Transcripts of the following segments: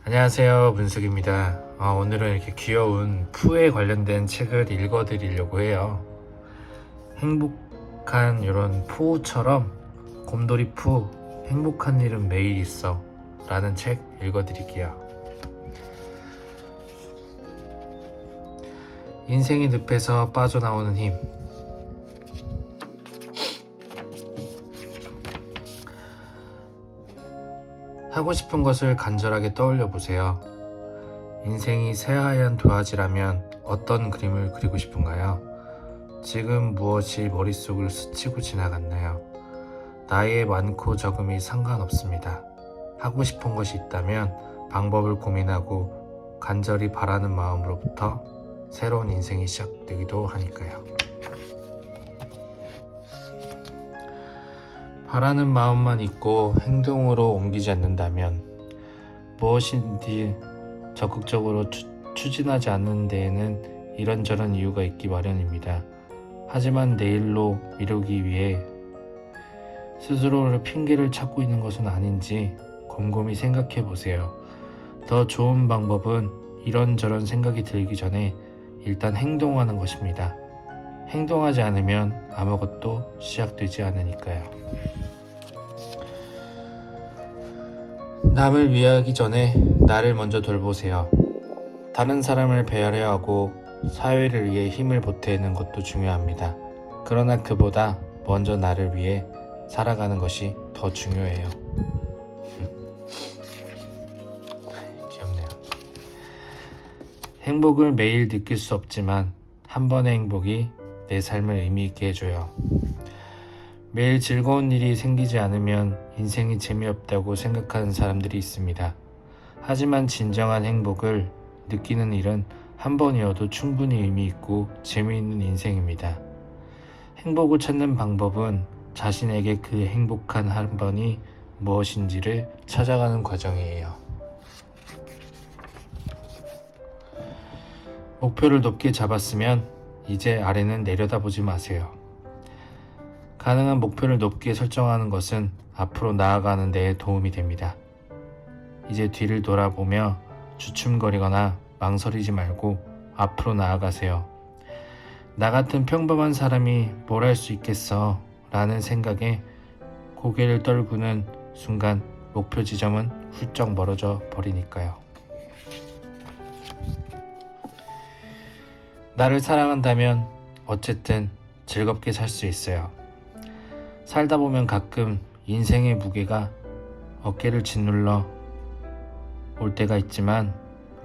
안녕하세요, 문숙입니다. 오늘은 이렇게 귀여운 푸에 관련된 책을 읽어드리려고 해요. 행복한 이런 푸처럼 곰돌이 푸, 행복한 일은 매일 있어 라는 책 읽어드릴게요. 인생의 늪에서 빠져나오는 힘. 하고 싶은 것을 간절하게 떠올려 보세요. 인생이 새하얀 도화지라면 어떤 그림을 그리고 싶은가요? 지금 무엇이 머릿속을 스치고 지나갔나요? 나이의 많고 적음이 상관없습니다. 하고 싶은 것이 있다면 방법을 고민하고 간절히 바라는 마음으로부터 새로운 인생이 시작되기도 하니까요. 바라는 마음만 있고 행동으로 옮기지 않는다면 무엇인지 적극적으로 추진하지 않는 데에는 이런저런 이유가 있기 마련입니다. 하지만 내일로 미루기 위해 스스로를 핑계를 찾고 있는 것은 아닌지 곰곰이 생각해 보세요. 더 좋은 방법은 이런저런 생각이 들기 전에 일단 행동하는 것입니다. 행동하지 않으면 아무것도 시작되지 않으니까요. 남을 위하기 전에 나를 먼저 돌보세요. 다른 사람을 배려해야 하고 사회를 위해 힘을 보태는 것도 중요합니다. 그러나 그보다 먼저 나를 위해 살아가는 것이 더 중요해요. 귀엽네요. 행복을 매일 느낄 수 없지만 한 번의 행복이 내 삶을 의미 있게 해줘요. 매일 즐거운 일이 생기지 않으면 인생이 재미없다고 생각하는 사람들이 있습니다. 하지만 진정한 행복을 느끼는 일은 한 번이어도 충분히 의미 있고 재미있는 인생입니다. 행복을 찾는 방법은 자신에게 그 행복한 한 번이 무엇인지를 찾아가는 과정이에요. 목표를 높게 잡았으면 이제 아래는 내려다보지 마세요. 가능한 목표를 높게 설정하는 것은 앞으로 나아가는 데에 도움이 됩니다. 이제 뒤를 돌아보며 주춤거리거나 망설이지 말고 앞으로 나아가세요. 나 같은 평범한 사람이 뭘 할 수 있겠어 라는 생각에 고개를 떨구는 순간 목표 지점은 훌쩍 멀어져 버리니까요. 나를 사랑한다면 어쨌든 즐겁게 살 수 있어요. 살다 보면 가끔 인생의 무게가 어깨를 짓눌러 올 때가 있지만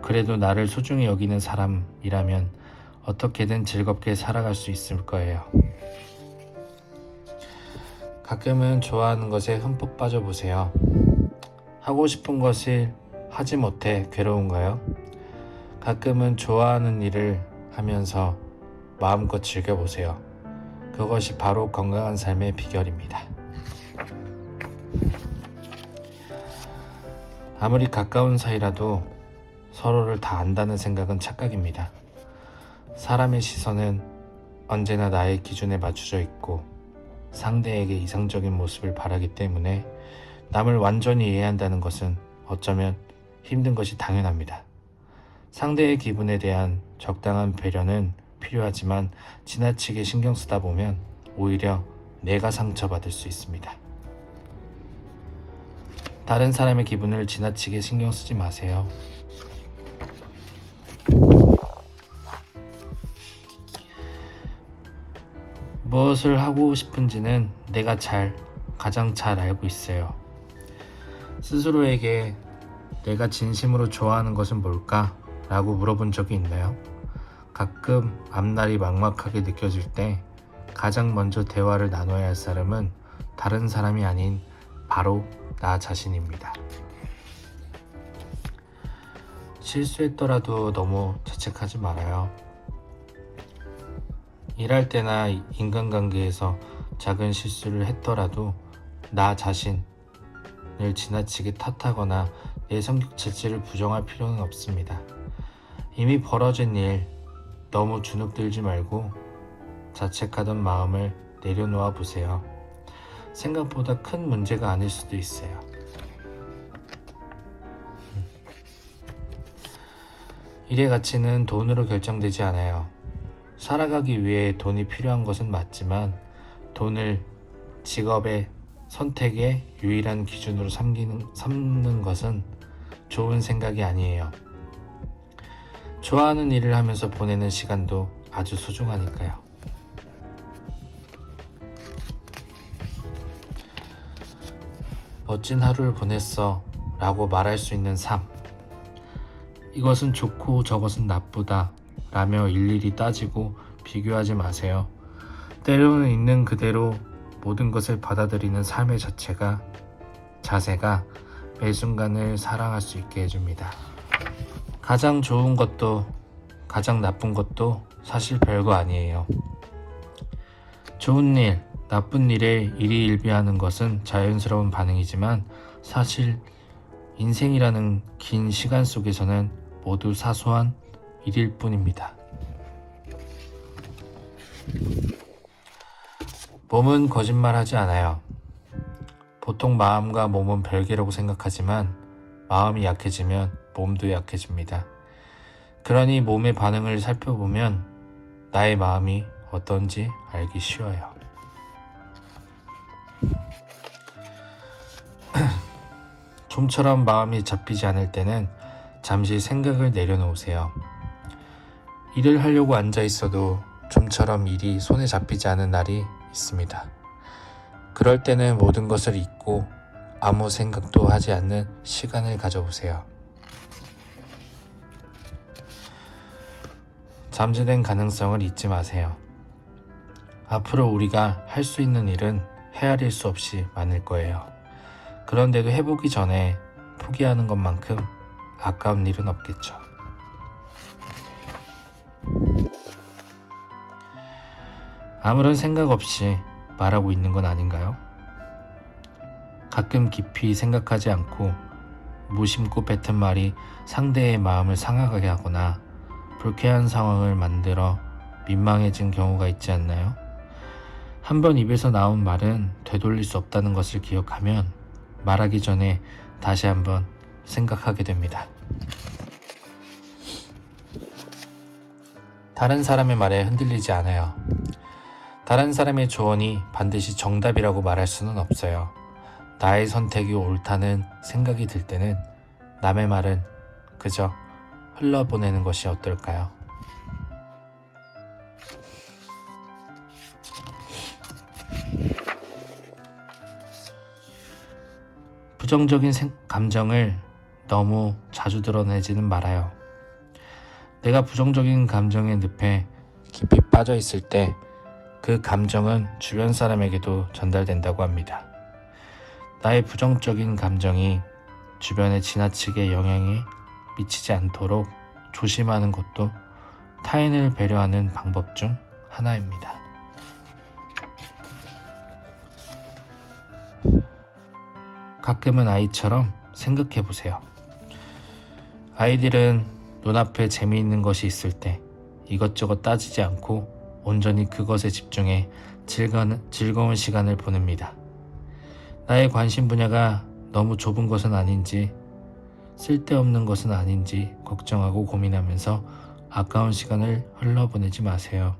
그래도 나를 소중히 여기는 사람이라면 어떻게든 즐겁게 살아갈 수 있을 거예요. 가끔은 좋아하는 것에 흠뻑 빠져보세요. 하고 싶은 것을 하지 못해 괴로운가요? 가끔은 좋아하는 일을 하면서 마음껏 즐겨보세요. 그것이 바로 건강한 삶의 비결입니다. 아무리 가까운 사이라도 서로를 다 안다는 생각은 착각입니다. 사람의 시선은 언제나 나의 기준에 맞춰져 있고 상대에게 이상적인 모습을 바라기 때문에 남을 완전히 이해한다는 것은 어쩌면 힘든 것이 당연합니다. 상대의 기분에 대한 적당한 배려는 필요하지만 지나치게 신경 쓰다 보면 오히려 내가 상처받을 수 있습니다. 다른 사람의 기분을 지나치게 신경 쓰지 마세요. 무엇을 하고 싶은지는 내가 가장 잘 알고 있어요. 스스로에게 내가 진심으로 좋아하는 것은 뭘까? 라고 물어본 적이 있나요? 가끔 앞날이 막막하게 느껴질 때 가장 먼저 대화를 나눠야 할 사람은 다른 사람이 아닌 바로 나 자신입니다. 실수했더라도 너무 자책하지 말아요. 일할 때나 인간관계에서 작은 실수를 했더라도 나 자신을 지나치게 탓하거나 내 성격 자체를 부정할 필요는 없습니다. 이미 벌어진 일 너무 주눅들지 말고 자책하던 마음을 내려놓아 보세요. 생각보다 큰 문제가 아닐 수도 있어요. 일의 가치는 돈으로 결정되지 않아요. 살아가기 위해 돈이 필요한 것은 맞지만 돈을 직업의 선택의 유일한 기준으로 삼는 것은 좋은 생각이 아니에요. 좋아하는 일을 하면서 보내는 시간도 아주 소중하니까요. 멋진 하루를 보냈어 라고 말할 수 있는 삶. 이것은 좋고 저것은 나쁘다 라며 일일이 따지고 비교하지 마세요. 때로는 있는 그대로 모든 것을 받아들이는 삶의 자세가 매 순간을 사랑할 수 있게 해줍니다. 가장 좋은 것도 가장 나쁜 것도 사실 별거 아니에요. 좋은 일, 나쁜 일에 일희일비하는 것은 자연스러운 반응이지만 사실 인생이라는 긴 시간 속에서는 모두 사소한 일일 뿐입니다. 몸은 거짓말하지 않아요. 보통 마음과 몸은 별개라고 생각하지만 마음이 약해지면 몸도 약해집니다. 그러니 몸의 반응을 살펴보면 나의 마음이 어떤지 알기 쉬워요. 좀처럼 마음이 잡히지 않을 때는 잠시 생각을 내려놓으세요. 일을 하려고 앉아 있어도 좀처럼 일이 손에 잡히지 않은 날이 있습니다. 그럴 때는 모든 것을 잊고 아무 생각도 하지 않는 시간을 가져보세요. 잠재된 가능성을 잊지 마세요. 앞으로 우리가 할 수 있는 일은 헤아릴 수 없이 많을 거예요. 그런데도 해보기 전에 포기하는 것만큼 아까운 일은 없겠죠. 아무런 생각 없이 말하고 있는 건 아닌가요? 가끔 깊이 생각하지 않고 무심코 뱉은 말이 상대의 마음을 상하게 하거나 불쾌한 상황을 만들어 민망해진 경우가 있지 않나요? 한번 입에서 나온 말은 되돌릴 수 없다는 것을 기억하면 말하기 전에 다시 한번 생각하게 됩니다. 다른 사람의 말에 흔들리지 않아요. 다른 사람의 조언이 반드시 정답이라고 말할 수는 없어요. 나의 선택이 옳다는 생각이 들 때는 남의 말은 그저 흘러보내는 것이 어떨까요? 부정적인 감정을 너무 자주 드러내지는 말아요. 내가 부정적인 감정의 늪에 깊이 빠져 있을 때 그 감정은 주변 사람에게도 전달된다고 합니다. 나의 부정적인 감정이 주변에 지나치게 영향이 미치지 않도록 조심하는 것도 타인을 배려하는 방법 중 하나입니다. 가끔은 아이처럼 생각해 보세요. 아이들은 눈앞에 재미있는 것이 있을 때 이것저것 따지지 않고 온전히 그것에 집중해 즐거운 시간을 보냅니다. 나의 관심 분야가 너무 좁은 것은 아닌지 쓸데없는 것은 아닌지 걱정하고 고민하면서 아까운 시간을 흘러보내지 마세요.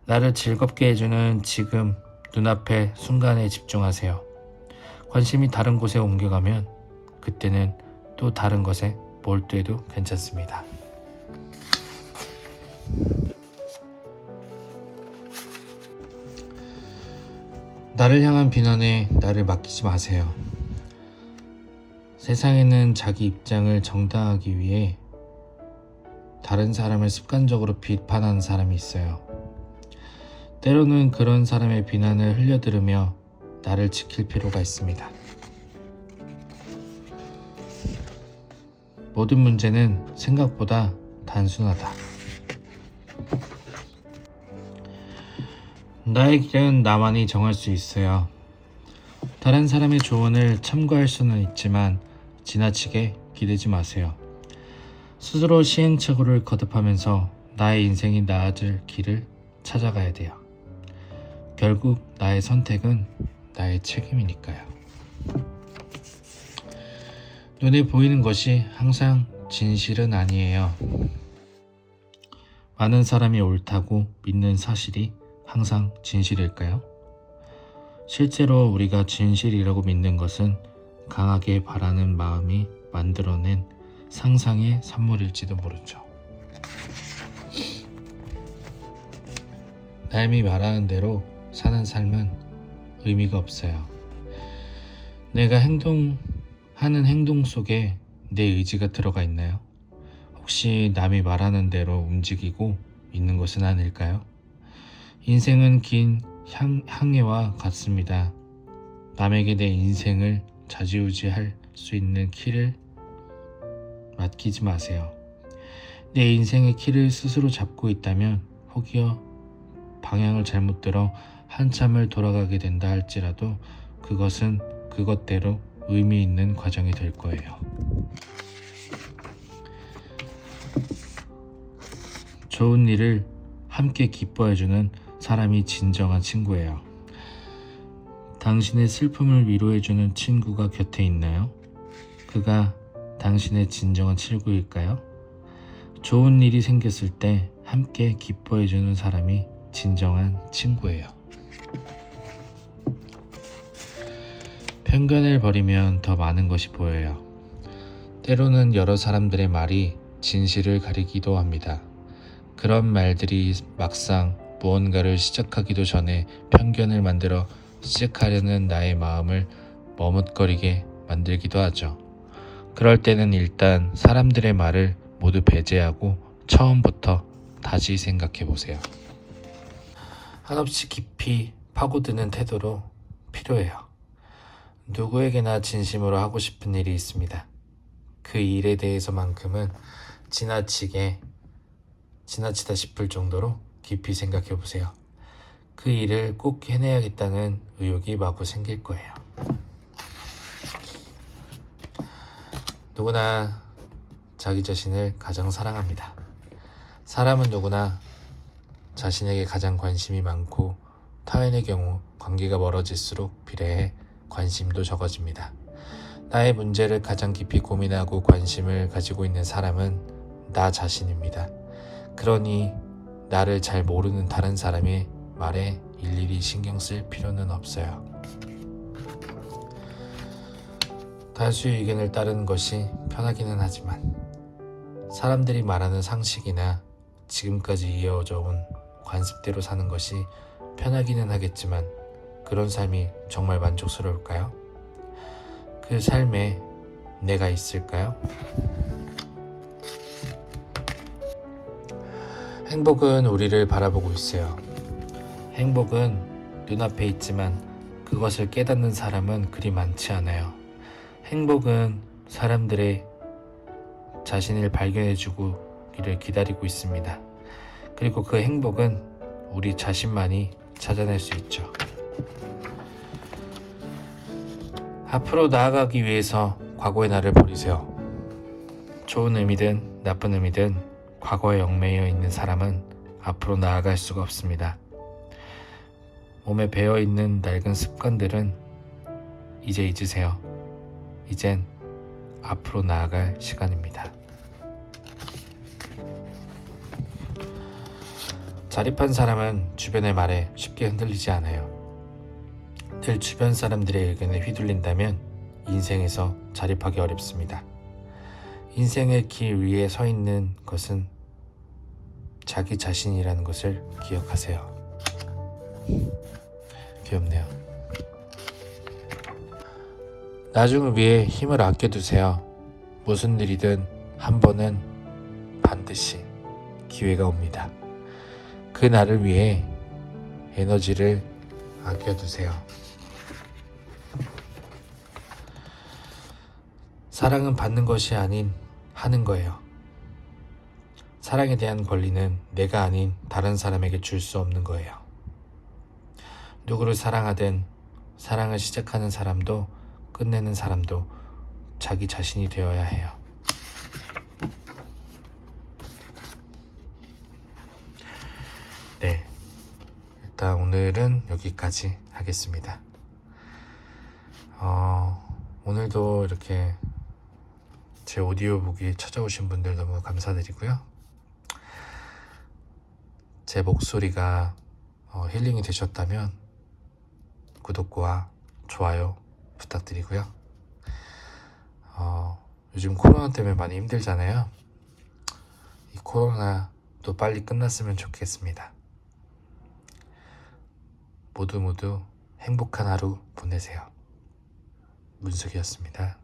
나를 즐겁게 해주는 지금 눈앞의 순간에 집중하세요. 관심이 다른 곳에 옮겨가면 그때는 또 다른 것에 몰두해도 괜찮습니다. 나를 향한 비난에 나를 맡기지 마세요. 세상에는 자기 입장을 정당하기 위해 다른 사람을 습관적으로 비판하는 사람이 있어요. 때로는 그런 사람의 비난을 흘려들으며 나를 지킬 필요가 있습니다. 모든 문제는 생각보다 단순하다. 나의 길은 나만이 정할 수 있어요. 다른 사람의 조언을 참고할 수는 있지만 지나치게 기대지 마세요. 스스로 시행착오를 거듭하면서 나의 인생이 나아질 길을 찾아가야 돼요. 결국 나의 선택은 나의 책임이니까요. 눈에 보이는 것이 항상 진실은 아니에요. 많은 사람이 옳다고 믿는 사실이 항상 진실일까요? 실제로 우리가 진실이라고 믿는 것은 강하게 바라는 마음이 만들어낸 상상의 산물일지도 모르죠. 남이 말하는 대로 사는 삶은 의미가 없어요. 내가 하는 행동 속에 내 의지가 들어가 있나요? 혹시 남이 말하는 대로 움직이고 있는 것은 아닐까요? 인생은 긴 항해와 같습니다. 남에게 내 인생을 좌지우지할 수 있는 키를 맡기지 마세요. 내 인생의 키를 스스로 잡고 있다면 혹여 방향을 잘못 들어 한참을 돌아가게 된다 할지라도 그것은 그것대로 의미 있는 과정이 될 거예요. 좋은 일을 함께 기뻐해주는 사람이 진정한 친구예요. 당신의 슬픔을 위로해주는 친구가 곁에 있나요? 그가 당신의 진정한 친구일까요? 좋은 일이 생겼을 때 함께 기뻐해주는 사람이 진정한 친구예요. 편견을 버리면 더 많은 것이 보여요. 때로는 여러 사람들의 말이 진실을 가리기도 합니다. 그런 말들이 막상 무언가를 시작하기도 전에 편견을 만들어 시작하려는 나의 마음을 머뭇거리게 만들기도 하죠. 그럴 때는 일단 사람들의 말을 모두 배제하고 처음부터 다시 생각해 보세요. 한없이 깊이 파고드는 태도로 필요해요. 누구에게나 진심으로 하고 싶은 일이 있습니다. 그 일에 대해서만큼은 지나치다 싶을 정도로 깊이 생각해 보세요. 그 일을 꼭 해내야겠다는 의욕이 마구 생길 거예요. 누구나 자기 자신을 가장 사랑합니다. 사람은 누구나 자신에게 가장 관심이 많고 타인의 경우 관계가 멀어질수록 비례해 관심도 적어집니다. 나의 문제를 가장 깊이 고민하고 관심을 가지고 있는 사람은 나 자신입니다. 그러니 나를 잘 모르는 다른 사람의 말에 일일이 신경 쓸 필요는 없어요. 다수의 의견을 따르는 것이 편하기는 하지만 사람들이 말하는 상식이나 지금까지 이어져 온 관습대로 사는 것이 편하기는 하겠지만 그런 삶이 정말 만족스러울까요? 그 삶에 내가 있을까요? 행복은 우리를 바라보고 있어요. 행복은 눈앞에 있지만 그것을 깨닫는 사람은 그리 많지 않아요. 행복은 사람들의 자신을 발견해주기를 기다리고 있습니다. 그리고 그 행복은 우리 자신만이 찾아낼 수 있죠. 앞으로 나아가기 위해서 과거의 나를 버리세요. 좋은 의미든 나쁜 의미든 과거에 얽매여 있는 사람은 앞으로 나아갈 수가 없습니다. 몸에 배어있는 낡은 습관들은 이제 잊으세요. 이젠 앞으로 나아갈 시간입니다. 자립한 사람은 주변의 말에 쉽게 흔들리지 않아요. 늘 주변 사람들의 의견에 휘둘린다면 인생에서 자립하기 어렵습니다. 인생의 길 위에 서 있는 것은 자기 자신이라는 것을 기억하세요. 귀엽네요. 나중을 위해 힘을 아껴두세요. 무슨 일이든 한 번은 반드시 기회가 옵니다. 그 날을 위해 에너지를 아껴두세요. 사랑은 받는 것이 아닌 하는 거예요. 사랑에 대한 권리는 내가 아닌 다른 사람에게 줄 수 없는 거예요. 누구를 사랑하든 사랑을 시작하는 사람도 끝내는 사람도 자기 자신이 되어야 해요. 네, 일단 오늘은 여기까지 하겠습니다. 오늘도 이렇게 제 오디오북이 찾아오신 분들 너무 감사드리고요. 제 목소리가 힐링이 되셨다면 구독과 좋아요 부탁드리고요. 요즘 코로나 때문에 많이 힘들잖아요. 이 코로나도 빨리 끝났으면 좋겠습니다. 모두 행복한 하루 보내세요. 문숙이었습니다.